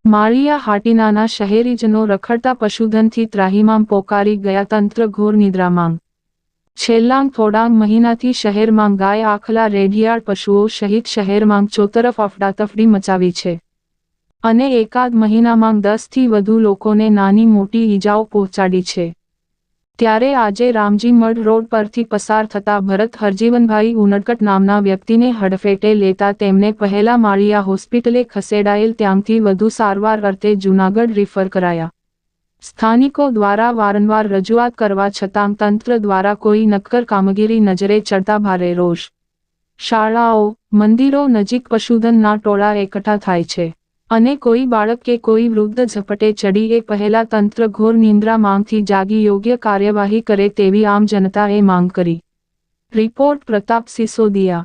માળિયા હાટીનાના શહેરીજનો રખડતા પશુધનથી ત્રાહિમામ પોકારી ગયા, તંત્ર ઘોર નિદ્રામાં। છેલ્લા થોડા મહિનાથી શહેરમાં ગાય, આખલા, રેઢિયાળ પશુઓ સહિત શહેરમાં ચોતરફ અફડાતફડી મચાવી છે અને એકાદ મહિનામાં 10 થી વધુ લોકોને નાની મોટી ઈજાઓ પહોંચાડી છે। ત્યારે આજે રામજીમઢ રોડ પરથી પસાર થતા ભરત હરજીવનભાઈ ઉનડકટ નામના વ્યક્તિને હડફેટે લેતા તેમને પહેલા માળિયા હોસ્પિટલે ખસેડાયેલ, ત્યાંથી વધુ સારવાર અર્થે જૂનાગઢ રિફર કરાયા। સ્થાનિકો દ્વારા વારંવાર રજૂઆત કરવા છતાં તંત્ર દ્વારા કોઈ નક્કર કામગીરી નજરે ચડતા ભારે રોષ। શાળાઓ, મંદિરો નજીક પશુધનના ટોળા એકઠા થાય છે અને કોઈ બાળક કે કોઈ વૃદ્ધ ઝપટે ચડી એ પહેલા તંત્ર ઘોર નિંદ્રા માંગથી જાગી યોગ્ય કાર્યવાહી કરે તેવી આમ જનતાએ માંગ કરી। રિપોર્ટ પ્રતાપ સિસોદિયા।